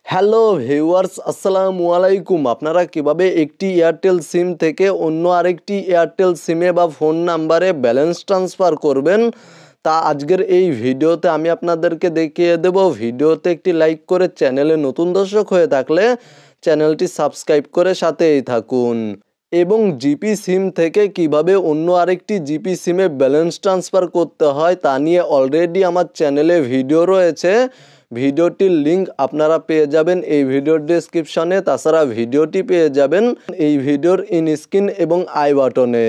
Hello viewers, আসসালামু আলাইকুম। আপনারা কিভাবে একটি এয়ারটেল সিম থেকে অন্য আরেকটি এয়ারটেল সিমে বা ফোন নাম্বারে ব্যালেন্স ট্রান্সফার করবেন তা আজকের এই ভিডিওতে আমি আপনাদেরকে দেখিয়ে দেব। ভিডিওতে একটি লাইক করে চ্যানেলে নতুন দর্শক হয়ে থাকলে চ্যানেলটি সাবস্ক্রাইব করে সাথেই থাকুন। এবং জিপি সিম থেকে কিভাবে অন্য আরেকটি জিপি সিমে ব্যালেন্স ট্রান্সফার করতে হয় তা নিয়ে অলরেডি আমার চ্যানেলে ভিডিও রয়েছে। ভিডিওটির লিংক আপনারা পেয়ে যাবেন এই ভিডিওর ডেসক্রিপশনে, তাছাড়া ভিডিওটি পেয়ে যাবেন এই ভিডিওর ইন স্ক্রিন এবং আই বাটনে।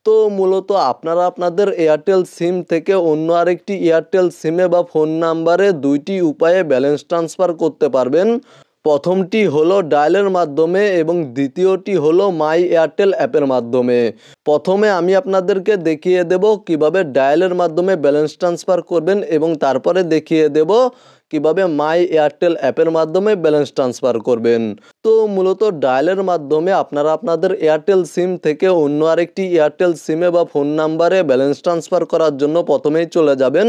তো মূলত আপনারা আপনাদের এয়ারটেল সিম থেকে অন্য আরেকটি এয়ারটেল সিমে বা ফোন নাম্বারে দুইটি উপায়ে ব্যালেন্স ট্রান্সফার করতে পারবেন। প্রথমটি হলো ডায়ালের মাধ্যমে এবং দ্বিতীয়টি হলো মাই এয়ারটেল অ্যাপের মাধ্যমে। প্রথমে আমি আপনাদেরকে দেখিয়ে দেব কিভাবে ডায়ালের মাধ্যমে ব্যালেন্স ট্রান্সফার করবেন এবং তারপরে দেখিয়ে দেব কিভাবে মাই এয়ারটেল অ্যাপের মাধ্যমে ব্যালেন্স ট্রান্সফার করবেন। তো মূলত ডায়ালের মাধ্যমে আপনারা আপনাদের এয়ারটেল সিম থেকে অন্য আরেকটি এয়ারটেল সিমে বা ফোন নাম্বারে ব্যালেন্স ট্রান্সফার করার জন্য প্রথমেই চলে যাবেন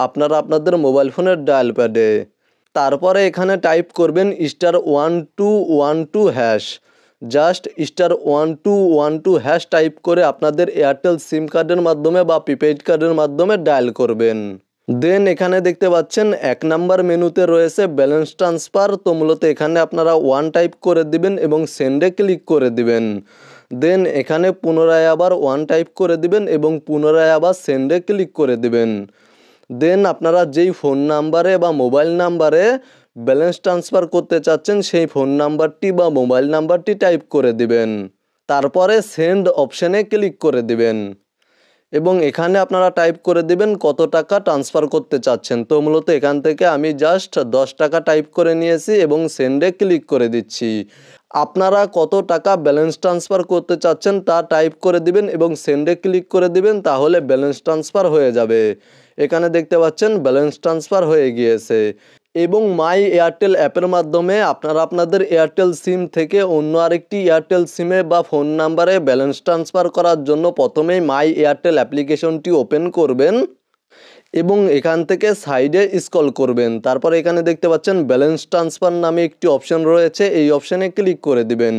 আপনারা আপনাদের মোবাইল ফোনের ডায়াল প্যাডে। তারপরে এখানে টাইপ করবেন *1212#। জাস্ট *1212# টাইপ করে আপনাদের এয়ারটেল সিম কার্ডের মাধ্যমে বা প্রিপেইড কার্ডের মাধ্যমে ডায়াল করবেন। দেন এখানে দেখতে পাচ্ছেন 1 নাম্বার মেনুতে রয়েছে ব্যালেন্স ট্রান্সফার। তো মূলত এখানে আপনারা 1 টাইপ করে দিবেন এবং সেন্ডে ক্লিক করে দিবেন। দেন এখানে পুনরায় আবার 1 টাইপ করে দিবেন এবং পুনরায় আবার সেন্ডে ক্লিক করে দিবেন। দেন আপনারা যেই ফোন নাম্বারে বা মোবাইল নাম্বারে ব্যালেন্স ট্রান্সফার করতে চাচ্ছেন সেই ফোন নাম্বারটি বা মোবাইল নাম্বারটি টাইপ করে দিবেন। তারপরে সেন্ড অপশানে ক্লিক করে দিবেন এবং এখানে আপনারা টাইপ করে দিবেন কত টাকা ট্রান্সফার করতে চাচ্ছেন। তো মূলত এখান থেকে আমি জাস্ট 10 টাকা টাইপ করে নিয়েছি এবং সেন্ডে ক্লিক করে দিচ্ছি। আপনারা কত টাকা ব্যালেন্স ট্রান্সফার করতে চাচ্ছেন তা টাইপ করে দিবেন এবং সেন্ডে ক্লিক করে দিবেন, তাহলে ব্যালেন্স ট্রান্সফার হয়ে যাবে। এখানে দেখতে পাচ্ছেন ব্যালেন্স ট্রান্সফার হয়ে গিয়েছে। এবং মাই এয়ারটেল অ্যাপের মাধ্যমে আপনারা আপনাদের এয়ারটেল সিম থেকে অন্য আরেকটি এয়ারটেল সিমে বা ফোন নাম্বারে ব্যালেন্স ট্রান্সফার করার জন্য প্রথমেই মাই এয়ারটেল অ্যাপ্লিকেশনটি ওপেন করবেন এবং এখান থেকে সাইডে স্ক্রল করবেন। তারপর এখানে দেখতে পাচ্ছেন ব্যালেন্স ট্রান্সফার নামে একটি অপশন রয়েছে, এই অপশানে ক্লিক করে দিবেন।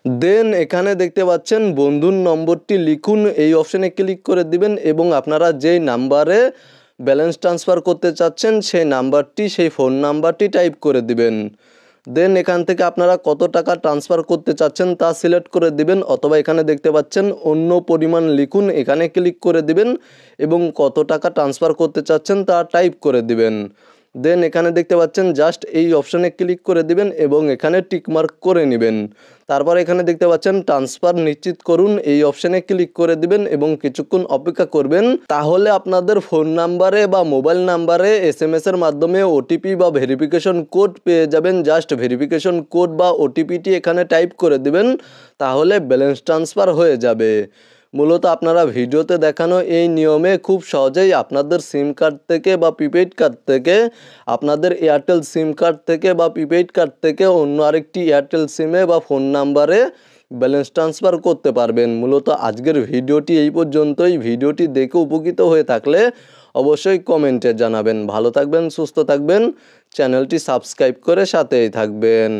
দেন এখানে দেখতে পাচ্ছেন বন্ধুর নম্বরটি লিখুন, এই অপশানে ক্লিক করে দিবেন এবং আপনারা যেই নাম্বারে ব্যালেন্স ট্রান্সফার করতে চাচ্ছেন সেই নাম্বারটি, সেই ফোন নাম্বারটি টাইপ করে দিবেন। দেন এখান থেকে আপনারা কত টাকা ট্রান্সফার করতে চাচ্ছেন তা সিলেক্ট করে দিবেন, অথবা এখানে দেখতে পাচ্ছেন অন্য পরিমাণ লিখুন, এখানে ক্লিক করে দিবেন এবং কত টাকা ট্রান্সফার করতে চাচ্ছেন তা টাইপ করে দিবেন। দেন এখানে দেখতে পাচ্ছেন জাস্ট এই অপশানে ক্লিক করে দিবেন এবং এখানে টিকমার্ক করে নেবেন। তারপর এখানে দেখতে পাচ্ছেন ট্রান্সফার নিশ্চিত করুন, এই অপশানে ক্লিক করে দিবেন এবং কিছুক্ষণ অপেক্ষা করবেন। তাহলে আপনাদের ফোন নাম্বারে বা মোবাইল নাম্বারে SMS এর মাধ্যমে ওটিপি বা ভেরিফিকেশন কোড পেয়ে যাবেন। জাস্ট ভেরিফিকেশন কোড বা ওটিপিটি এখানে টাইপ করে দিবেন, তাহলে ব্যালেন্স ট্রান্সফার হয়ে যাবে। মূলত আপনারা ভিডিওতে দেখানো এই নিয়মে খুব সহজেই আপনাদের সিম কার্ড থেকে বা প্রিপেইড কার্ড থেকে, আপনাদের এয়ারটেল সিম কার্ড থেকে বা প্রিপেইড কার্ড থেকে অন্য আরেকটি এয়ারটেল সিমে বা ফোন নাম্বারে ব্যালেন্স ট্রান্সফার করতে পারবেন। মূলত আজকের ভিডিওটি এই পর্যন্তই। ভিডিওটি দেখে উপকৃত হয়ে থাকলে অবশ্যই কমেন্টে জানাবেন। ভালো থাকবেন, সুস্থ থাকবেন, চ্যানেলটি সাবস্ক্রাইব করে সাথেই থাকবেন।